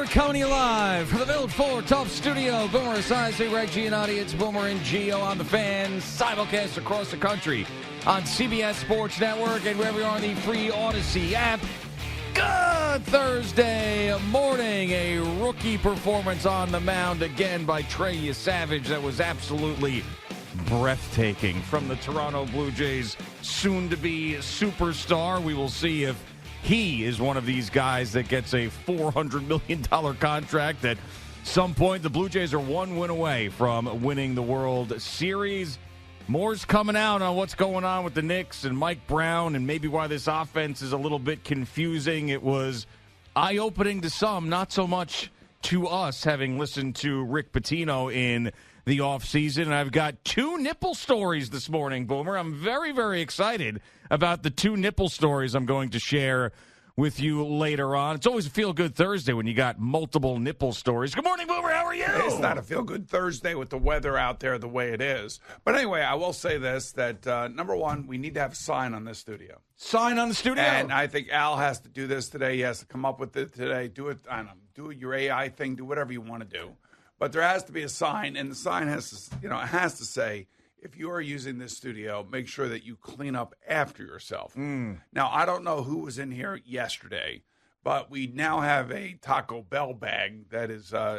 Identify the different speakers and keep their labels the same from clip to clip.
Speaker 1: We're coming to you live from the Built for Tough Studio. Boomer Esiason, Greg Giannotti, it's Boomer and Gio on the Fan. Simulcast across the country on CBS Sports Network and wherever you are on the free Odyssey app. Good Thursday morning. A rookie performance on the mound again by Trey Savage that was absolutely breathtaking from the Toronto Blue Jays soon-to-be superstar. We will see if he is one of these guys that gets a $400 million contract. At some point, the Blue Jays are one win away from winning the World Series. More's coming out on what's going on with the Knicks and Mike Brown and maybe why this offense is a little bit confusing. It was eye-opening to some, not so much to us, having listened to Rick Pitino in the offseason. And I've got two nipple stories this morning, Boomer. I'm very, very excited about the two nipple stories I'm going to share with you later on. It's always a feel-good Thursday when you got multiple nipple stories. Good morning, Boomer. How are you?
Speaker 2: It's not a feel-good Thursday with the weather out there the way it is. But anyway, I will say this, that number one, we need to have a sign on this studio.
Speaker 1: Sign on the studio?
Speaker 2: And I think Al has to do this today. He has to come up with it today. Do it, I don't know, do your AI thing, do whatever you want to do. But there has to be a sign, and the sign has to, it has to say, if you are using this studio, make sure that you clean up after yourself. Now, I don't know who was in here yesterday, but we now have a Taco Bell bag that is
Speaker 3: No,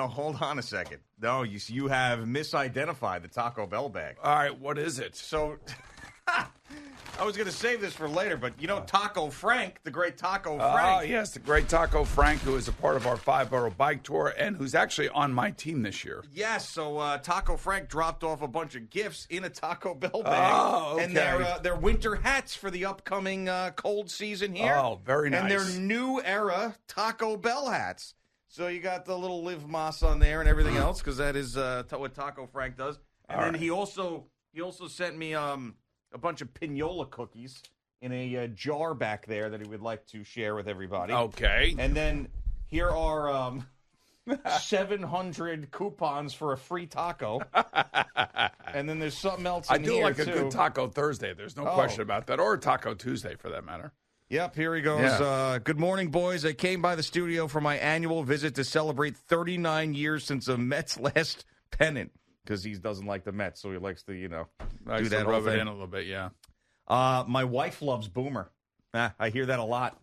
Speaker 3: hold on a second. No, you have misidentified the Taco Bell bag.
Speaker 2: All right, what is it?
Speaker 3: So, I was going to save this for later, but Taco Frank, the great Taco Frank.
Speaker 2: Oh, yes, the great Taco Frank, who is a part of our 5-borough bike tour and who's actually on my team this year.
Speaker 3: Yes, so Taco Frank dropped off a bunch of gifts in a Taco Bell bag.
Speaker 2: Oh, okay.
Speaker 3: And they're winter hats for the upcoming cold season here.
Speaker 2: Oh, very nice.
Speaker 3: And they're new era Taco Bell hats. So you got the little Live Moss on there and everything else, because that is what Taco Frank does. And then he also sent me a bunch of Pinola cookies in a jar back there that he would like to share with everybody.
Speaker 2: Okay.
Speaker 3: And then here are 700 coupons for a free taco. And then there's something else in here,
Speaker 2: I do like
Speaker 3: too.
Speaker 2: a good Taco Thursday. There's no question about that. Or a Taco Tuesday, for that matter.
Speaker 3: Yep, here he goes.
Speaker 2: Yeah.
Speaker 3: Good morning, boys. I came by the studio for my annual visit to celebrate 39 years since the Mets' last pennant. Because he doesn't like the Mets, so he likes to, do that
Speaker 2: rub it in a little bit, yeah.
Speaker 3: My wife loves Boomer. I hear that a lot.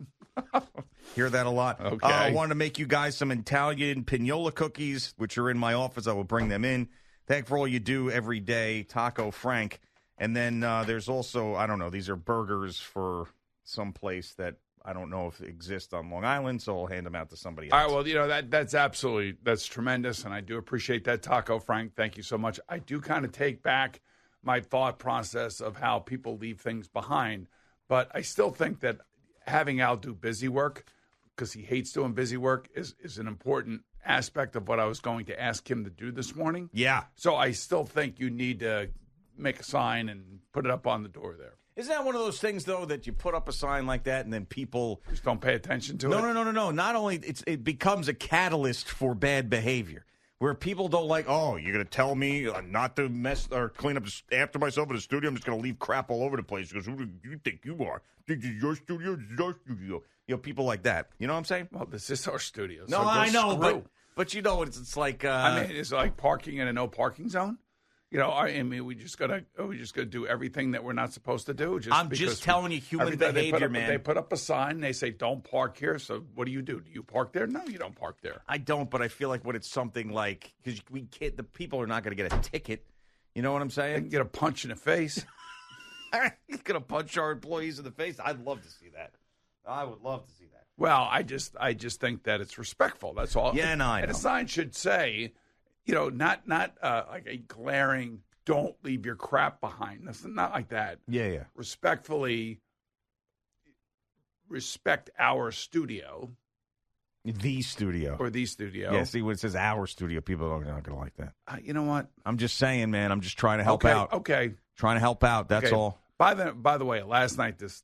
Speaker 2: Okay.
Speaker 3: I wanted to make you guys some Italian Pinola cookies, which are in my office. I will bring them in. Thank for all you do every day, Taco Frank. And then there's also, I don't know, these are burgers for some place that I don't know if it exists on Long Island, so I'll hand them out to somebody else.
Speaker 2: All right, well, that's tremendous, and I do appreciate that, Taco Frank. Thank you so much. I do kind of take back my thought process of how people leave things behind, but I still think that having Al do busy work, because he hates doing busy work, is an important aspect of what I was going to ask him to do this morning.
Speaker 3: Yeah.
Speaker 2: So I still think you need to make a sign and put it up on the door there.
Speaker 3: Isn't that one of those things, though, that you put up a sign like that and then people
Speaker 2: just don't pay attention to it?
Speaker 3: No. Not only it becomes a catalyst for bad behavior, where people don't like, oh, you're going to tell me not to mess or clean up after myself in the studio. I'm just going to leave crap all over the place because who do you think you are? This is your studio. This is our studio. People like that. You know what I'm saying?
Speaker 2: Well, this is our studio.
Speaker 3: No,
Speaker 2: so
Speaker 3: I know,
Speaker 2: screw.
Speaker 3: but it's like.
Speaker 2: It's like parking in a no parking zone. I mean, we just gotta do everything that we're not supposed to do.
Speaker 3: I'm just telling you, human behavior, man.
Speaker 2: They put up a sign. And they say, "Don't park here." So, what do? Do you park there? No, you don't park there.
Speaker 3: I don't, but I feel like when it's something like because the people are not going to get a ticket. You know what I'm saying?
Speaker 2: They can get a punch in the face.
Speaker 3: He's going to punch our employees in the face. I'd love to see that. I would love to see that.
Speaker 2: Well, I just think that it's respectful. That's all.
Speaker 3: Yeah, no, I know.
Speaker 2: And a sign should say, not like a glaring, don't leave your crap behind. That's not like that.
Speaker 3: Yeah.
Speaker 2: Respectfully, respect our studio.
Speaker 3: The studio.
Speaker 2: Or the studio.
Speaker 3: Yeah, see, when it says our studio, people are not going to like that.
Speaker 2: You know what?
Speaker 3: I'm just saying, man. I'm just trying to help out.
Speaker 2: Okay.
Speaker 3: Trying to help out. That's all.
Speaker 2: By the way, last night, this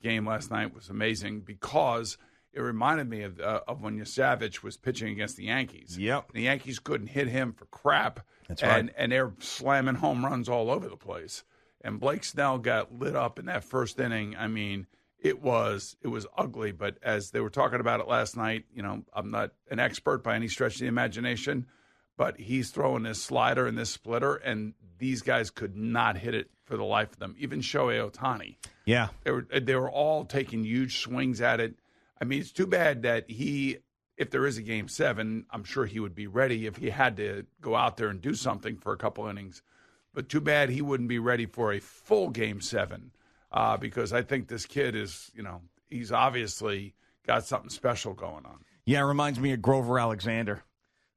Speaker 2: game last night was amazing because it reminded me of when Savage was pitching against the Yankees.
Speaker 3: Yep.
Speaker 2: The Yankees couldn't hit him for crap.
Speaker 3: That's right.
Speaker 2: And they're slamming home runs all over the place. And Blake Snell got lit up in that first inning. I mean, it was ugly. But as they were talking about it last night, I'm not an expert by any stretch of the imagination, but he's throwing this slider and this splitter, and these guys could not hit it for the life of them. Even Shohei Ohtani.
Speaker 1: Yeah.
Speaker 2: They were all taking huge swings at it. I mean, it's too bad that if there is a Game 7, I'm sure he would be ready if he had to go out there and do something for a couple innings. But too bad he wouldn't be ready for a full Game 7 because I think this kid is, he's obviously got something special going on.
Speaker 1: Yeah, it reminds me of Grover Alexander.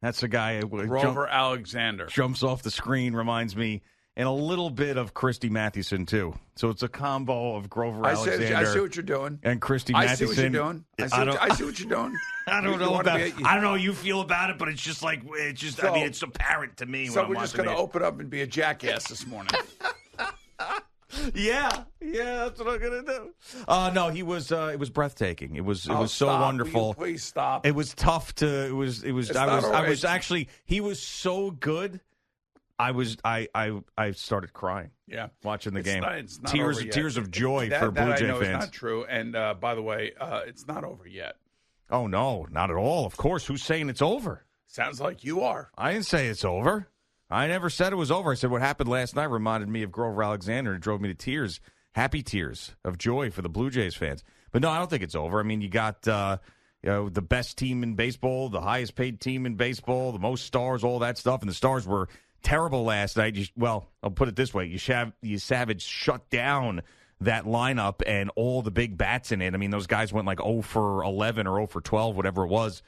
Speaker 1: That's the guy.
Speaker 2: Grover Alexander.
Speaker 1: Jumps off the screen, reminds me, and a little bit of Christy Mathewson, too. So it's a combo of Grover Alexander.
Speaker 2: I see what you're doing.
Speaker 1: And Christy Mathewson.
Speaker 2: I see what you're doing. I see what you're doing.
Speaker 1: I don't know about it. I don't know how you feel about it, but it's just like, it's apparent to me.
Speaker 2: So we're just going to open up and be a jackass this morning.
Speaker 1: Yeah, that's what I'm gonna do. No, it was breathtaking. It was so wonderful.
Speaker 2: Will you please stop.
Speaker 1: It was tough to. I was actually. He was so good. I started crying.
Speaker 2: Yeah,
Speaker 1: watching the game.
Speaker 2: It's not
Speaker 1: tears of joy for Blue Jay fans.
Speaker 2: It's not true. And by the way, it's not over yet.
Speaker 1: Oh no, not at all. Of course, who's saying it's over?
Speaker 2: Sounds like you are.
Speaker 1: I didn't say it's over. I never said it was over. I said what happened last night reminded me of Grover Alexander. It drove me to tears, happy tears of joy for the Blue Jays fans. But no, I don't think it's over. I mean, you got the best team in baseball, the highest paid team in baseball, the most stars, all that stuff. And the Stars were terrible last night. I'll put it this way. You Savage shut down that lineup and all the big bats in it. I mean, those guys went like 0 for 11 or 0 for 12, whatever it was.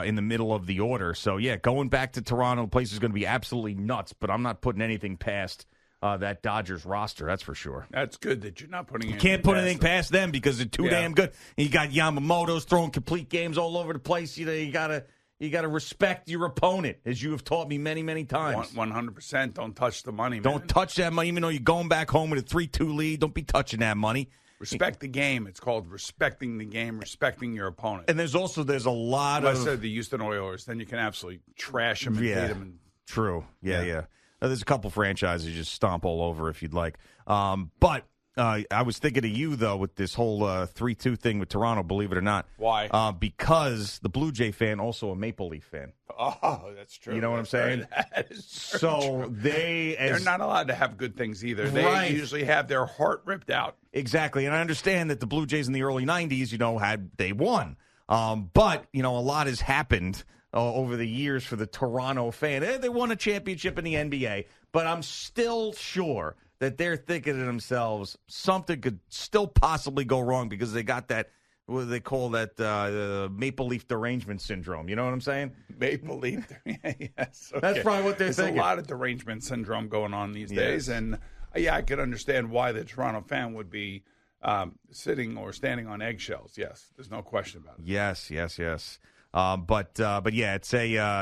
Speaker 1: In the middle of the order. So, yeah, going back to Toronto, the place is going to be absolutely nuts, but I'm not putting anything past that Dodgers roster, that's for sure.
Speaker 2: That's good that you're not putting anything
Speaker 1: past You can't put anything past them because they're too damn good. And you got Yamamoto's throwing complete games all over the place. You gotta respect your opponent, as you have taught me many, many times.
Speaker 2: 100%. Don't touch the money, man.
Speaker 1: Don't touch that money, even though you're going back home with a 3-2 lead. Don't be touching that money.
Speaker 2: Respect the game. It's called respecting the game, respecting your opponent.
Speaker 1: And there's a lot
Speaker 2: of... I said the Houston Oilers, then you can absolutely trash them and beat them.
Speaker 1: True. Yeah. There's a couple franchises you just stomp all over if you'd like. But I was thinking of you, though, with this whole 3-2 thing with Toronto, believe it or not.
Speaker 2: Why?
Speaker 1: Because the Blue Jay fan, also a Maple Leaf fan.
Speaker 2: Oh, that's true.
Speaker 1: You know what I'm saying?
Speaker 2: That is
Speaker 1: so
Speaker 2: true.
Speaker 1: They're
Speaker 2: not allowed to have good things either. They usually have their heart ripped out.
Speaker 1: Exactly. And I understand that the Blue Jays in the early 90s, they won. But, a lot has happened over the years for the Toronto fan. They won a championship in the NBA, but I'm still sure that they're thinking to themselves, something could still possibly go wrong because they got that, what do they call that, Maple Leaf derangement syndrome. You know what I'm saying?
Speaker 2: Maple Leaf. Yes. Okay.
Speaker 1: That's probably what they're thinking.
Speaker 2: There's a lot of derangement syndrome going on these days. And, I could understand why the Toronto fan would be sitting or standing on eggshells. Yes, there's no question about it.
Speaker 1: Yes. But yeah,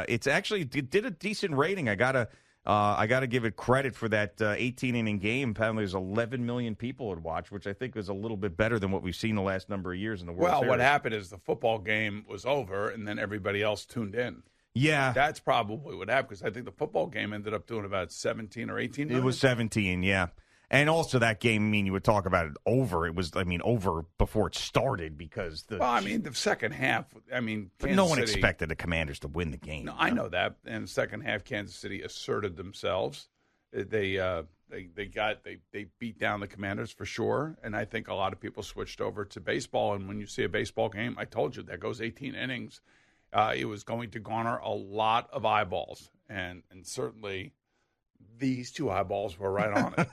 Speaker 1: it did a decent rating. I gotta give it credit for that 18-inning game. Apparently, there's 11 million people would watch, which I think is a little bit better than what we've seen the last number of years in the World Series.
Speaker 2: Well, what happened is the football game was over, and then everybody else tuned in.
Speaker 1: Yeah.
Speaker 2: That's probably what happened, because I think the football game ended up doing about 17 or 18 minutes.
Speaker 1: It was 17, yeah. And also that game, you would talk about it over. It was, over before it started because
Speaker 2: the second half,
Speaker 1: but no one expected the Commanders to win the game.
Speaker 2: No, I know that. And the second half, Kansas City asserted themselves. They beat down the Commanders for sure. And I think a lot of people switched over to baseball. And when you see a baseball game, I told you that goes 18 innings. It was going to garner a lot of eyeballs. And certainly these two eyeballs were right on it.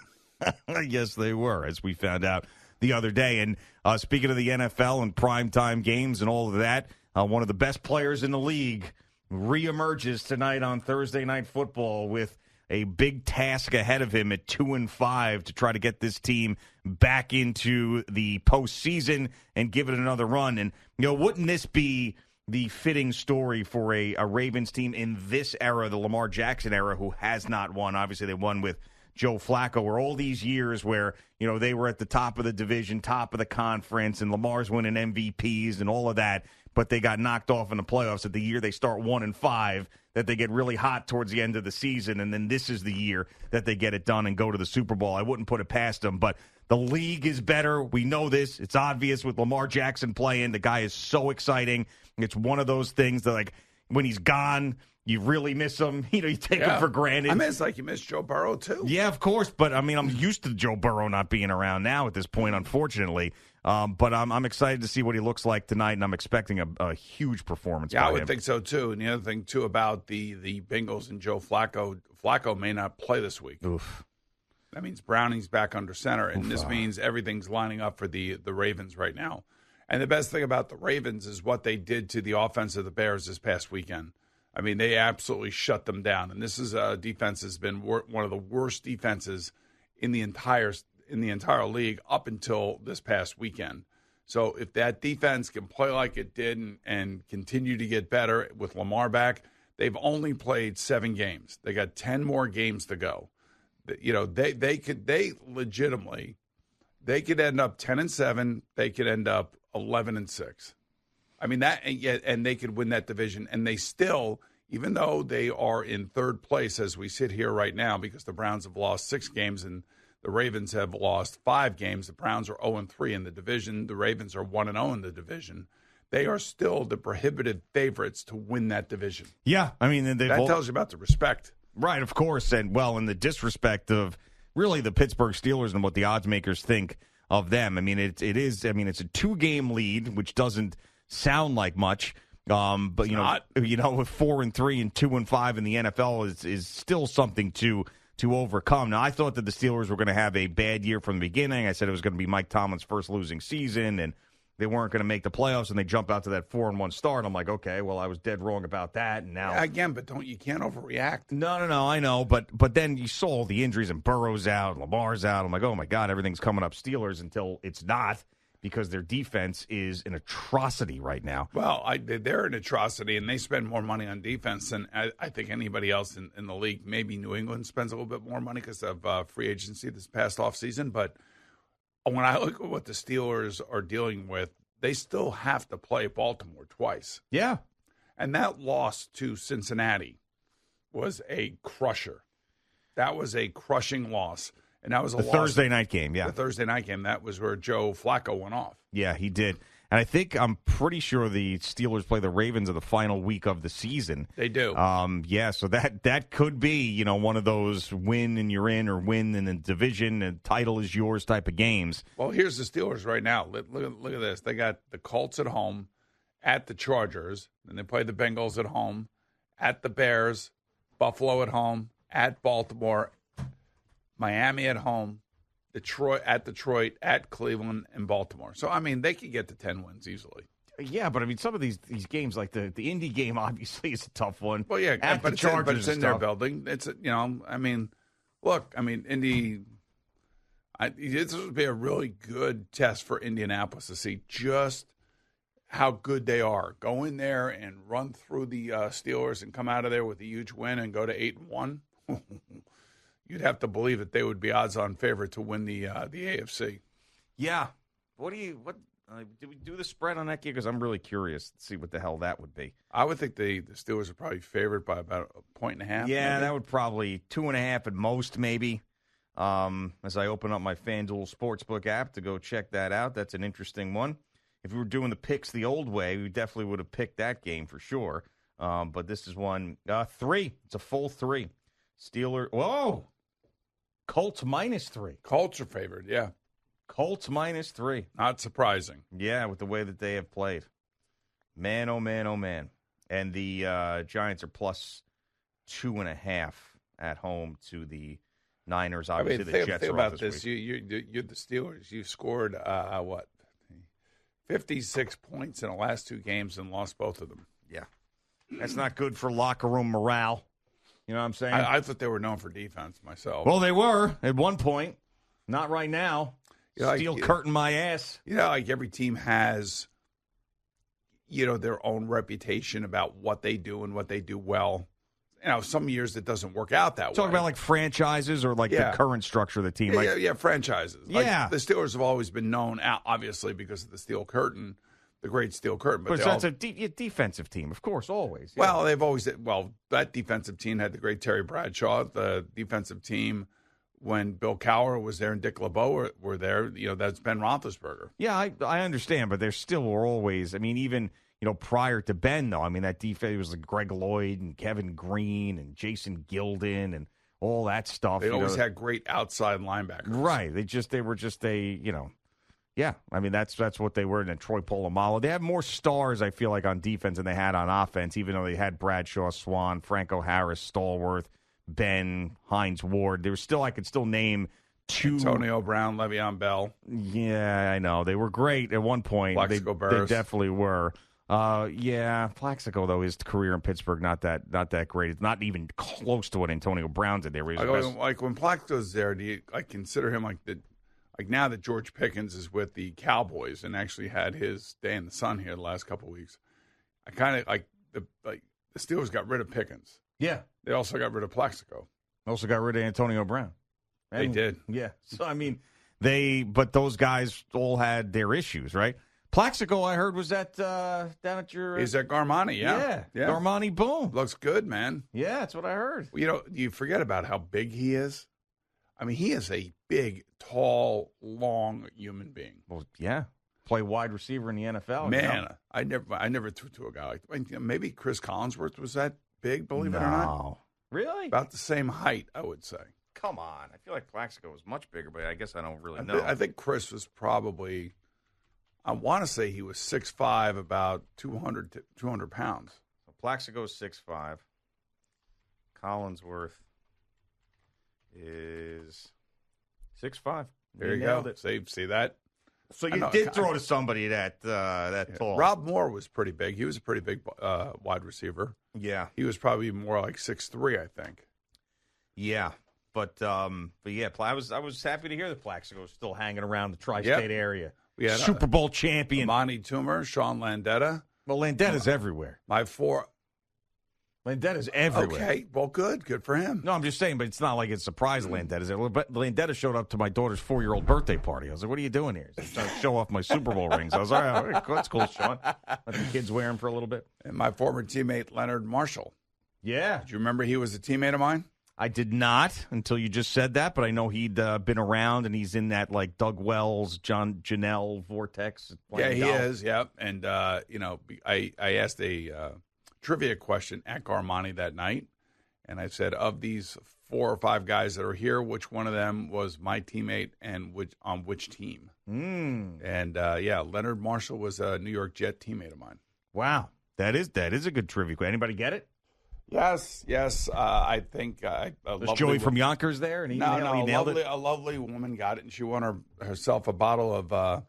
Speaker 1: Yes, they were, as we found out the other day. And speaking of the NFL and primetime games and all of that, one of the best players in the league reemerges tonight on Thursday Night Football with a big task ahead of him at 2-5 to try to get this team back into the postseason and give it another run. And, wouldn't this be the fitting story for a Ravens team in this era, the Lamar Jackson era, who has not won? Obviously, they won with Joe Flacco, where all these years where, they were at the top of the division, top of the conference, and Lamar's winning MVPs and all of that, but they got knocked off in the playoffs at the year they start 1-5, that they get really hot towards the end of the season, and then this is the year that they get it done and go to the Super Bowl. I wouldn't put it past them, but
Speaker 3: The league is better. We know this. It's obvious with Lamar Jackson playing. The guy is so exciting. It's one of those things that, like, when he's gone, you really miss him. You take him for granted.
Speaker 2: I mean, it's like you miss Joe Burrow, too.
Speaker 3: Yeah, of course. But, I mean, I'm used to Joe Burrow not being around now at this point, unfortunately. But I'm excited to see what he looks like tonight, and I'm expecting a huge performance by him.
Speaker 2: Yeah, I would think so, too. And the other thing, too, about the Bengals and Joe Flacco may not play this week.
Speaker 3: Oof.
Speaker 2: That means Browning's back under center, and this means everything's lining up for the Ravens right now. And the best thing about the Ravens is what they did to the offense of the Bears this past weekend. I mean, they absolutely shut them down. And this is a defense has been one of the worst defenses in the entire league up until this past weekend. So if that defense can play like it did and continue to get better with Lamar back, they've only played 7 games. They got 10 more games to go. They could end up 10-7. They could end up 11-6. I mean and they could win that division. And they still, even though they are in third place as we sit here right now, because the Browns have lost 6 games and the Ravens have lost 5 games. The Browns are 0-3 in the division. The Ravens are 1-0 in the division. They are still the prohibitive favorites to win that division.
Speaker 3: Yeah, I mean,
Speaker 2: that tells you about the respect.
Speaker 3: Right, of course, and in the disrespect of really the Pittsburgh Steelers and what the odds makers think of them. I mean, it's a 2-game lead, which doesn't sound like much, but with 4-3 and 2-5 in the NFL is still something to overcome. Now, I thought that the Steelers were going to have a bad year from the beginning. I said it was going to be Mike Tomlin's first losing season, and they weren't going to make the playoffs, and they jump out to that 4-1 start. I'm like, okay, well, I was dead wrong about that, and now
Speaker 2: again, but you can't overreact.
Speaker 3: No, I know, but then you saw all the injuries, and Burrow's out, Lamar's out. I'm like, oh my God, everything's coming up Steelers until it's not, because their defense is an atrocity right now.
Speaker 2: Well, they're an atrocity, and they spend more money on defense than I think anybody else in the league. Maybe New England spends a little bit more money because of free agency this past offseason, but when I look at what the Steelers are dealing with, they still have to play Baltimore twice.
Speaker 3: Yeah.
Speaker 2: And that loss to Cincinnati was a crusher. That was a crushing loss. And that was a
Speaker 3: Thursday night game, yeah.
Speaker 2: The Thursday night game, that was where Joe Flacco went off.
Speaker 3: Yeah, he did. And I'm pretty sure the Steelers play the Ravens in the final week of the season.
Speaker 2: They do.
Speaker 3: Yeah, so that could be, one of those win and you're in, or win in the division and title is yours type of games.
Speaker 2: Well, here's the Steelers right now. Look at this. They got the Colts at home, at the Chargers, then they play the Bengals at home, at the Bears, Buffalo at home, at Baltimore, Miami at home, Detroit, at Cleveland, and Baltimore. So, I mean, they could get to 10 wins easily.
Speaker 3: Yeah, but I mean, some of these games, like the Indy game, obviously is a tough one.
Speaker 2: Well, yeah, but it's in their building. It's Indy. This would be a really good test for Indianapolis to see just how good they are. Go in there and run through the Steelers and come out of there with a huge win and go to 8-1. You'd have to believe that they would be odds-on favorite to win the AFC.
Speaker 3: Yeah. Did we do the spread on that game? Because I'm really curious to see what the hell that would be.
Speaker 2: I would think the Steelers are probably favored by about 1.5.
Speaker 3: Yeah,
Speaker 2: maybe.
Speaker 3: That would probably 2.5 at most, maybe. As I open up my FanDuel Sportsbook app to go check that out, that's an interesting one. If we were doing the picks the old way, we definitely would have picked that game for sure. But this is one 3. It's a full 3. Whoa! Colts -3.
Speaker 2: Colts are favored, yeah.
Speaker 3: Colts -3.
Speaker 2: Not surprising.
Speaker 3: Yeah, with the way that they have played. Man, oh man, oh man. And the Giants are +2.5 at home to the Niners. Obviously, the Jets
Speaker 2: think
Speaker 3: are
Speaker 2: about
Speaker 3: off
Speaker 2: this. You're the Steelers. You scored 56 points in the last 2 games and lost both of them.
Speaker 3: Yeah, that's not good for locker room morale. You know what I'm saying?
Speaker 2: I thought they were known for defense myself.
Speaker 3: Well, they were at one point. Not right now. Steel curtain my ass.
Speaker 2: Like every team has, their own reputation about what they do and what they do well. Some years it doesn't work out that way.
Speaker 3: Talk about like franchises or the current structure of the team.
Speaker 2: Franchises.
Speaker 3: Yeah.
Speaker 2: The Steelers have always been known, obviously, because of the steel curtain. The great steel curtain.
Speaker 3: But that's a defensive team, of course, always.
Speaker 2: Yeah. Well, that defensive team had the great Terry Bradshaw. The defensive team when Bill Cowher was there and Dick LeBeau were there. That's Ben Roethlisberger.
Speaker 4: Yeah, I understand, but there still were always. I mean, even prior to Ben, though. I mean, that defense was like Greg Lloyd and Kevin Green and Jason Gilden and all that stuff.
Speaker 2: They always had great outside linebackers.
Speaker 4: Right. They were just yeah. I mean, that's what they were. And then Troy Polamalu. They had more stars, I feel like, on defense than they had on offense, even though they had Bradshaw, Swan, Franco Harris, Stallworth, Ben, Hines Ward. I could still name two.
Speaker 2: Antonio Brown, Le'Veon Bell.
Speaker 4: Yeah, I know. They were great at one point.
Speaker 2: Plaxico Burress.
Speaker 4: They definitely were. Yeah, Plaxico, though, his career in Pittsburgh, not that great. It's not even close to what Antonio Brown did there.
Speaker 2: Like when Plaxico's there, do you consider him like now that George Pickens is with the Cowboys and actually had his day in the sun here the last couple of weeks, I kind of the Steelers got rid of Pickens.
Speaker 4: Yeah.
Speaker 2: They also got rid of Plaxico.
Speaker 4: Also got rid of Antonio Brown.
Speaker 2: They did.
Speaker 4: Yeah. So, I mean, but those guys all had their issues, right? Plaxico, I heard, was down at your...
Speaker 2: He's at Garmani, yeah.
Speaker 4: Garmani, boom.
Speaker 2: Looks good, man.
Speaker 4: Yeah, that's what I heard.
Speaker 2: You forget about how big he is. I mean, he is a big, tall, long human being.
Speaker 4: Well, yeah. Play wide receiver in the NFL.
Speaker 2: Man, I never threw to a guy like maybe Chris Collinsworth was that big, believe it or not.
Speaker 4: Really?
Speaker 2: About the same height, I would say.
Speaker 3: Come on. I feel like Plaxico was much bigger, but I guess I don't really know.
Speaker 2: I think Chris was probably, I want to say he was 6'5", about 200 pounds.
Speaker 3: So Plaxico is 6'5". Collinsworth is 6'5".
Speaker 2: There you go. See that?
Speaker 3: So you did throw to somebody that tall.
Speaker 2: Rob Moore was pretty big. He was a pretty big wide receiver.
Speaker 3: Yeah.
Speaker 2: He was probably more like 6'3", I think.
Speaker 3: Yeah. But yeah, I was happy to hear that Plaxico was still hanging around the tri-state area.
Speaker 2: We had
Speaker 4: Super Bowl champion.
Speaker 2: Monty Toomer, Sean Landetta.
Speaker 4: Well, Landetta's everywhere. Landetta's everywhere.
Speaker 2: Okay, well, good for him.
Speaker 4: No, I'm just saying, but it's not like it's surprised Landetta's there. But Landetta showed up to my daughter's 4-year-old birthday party. I was like, what are you doing here? He's trying to show off my Super Bowl rings. I was like, all right, that's cool, Sean. Let the kids wear them for a little bit.
Speaker 2: And my former teammate, Leonard Marshall.
Speaker 4: Yeah.
Speaker 2: Do you remember he was a teammate of mine?
Speaker 4: I did not until you just said that, but I know he'd been around, and he's in that, like, Doug Wells, John Janelle vortex.
Speaker 2: Yeah, he is, yeah. And, I asked a trivia question at Garmani that night, and I said, of these 4 or 5 guys that are here, which one of them was my teammate and on which team? And, Leonard Marshall was a New York Jet teammate of mine.
Speaker 4: Wow. That is a good trivia question. Anybody get it?
Speaker 2: Yes. I think
Speaker 4: was Joey from Yonkers there, and he nailed it.
Speaker 2: A lovely woman got it, and she won herself a bottle of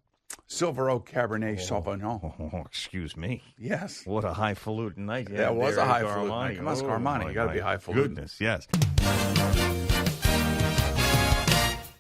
Speaker 2: Silver Oak Cabernet Sauvignon.
Speaker 4: Oh, excuse me.
Speaker 2: Yes.
Speaker 4: What a highfalutin night.
Speaker 2: Yeah, it was a highfalutin night. Come on, Garmani. You got to be highfalutin.
Speaker 4: Goodness, yes.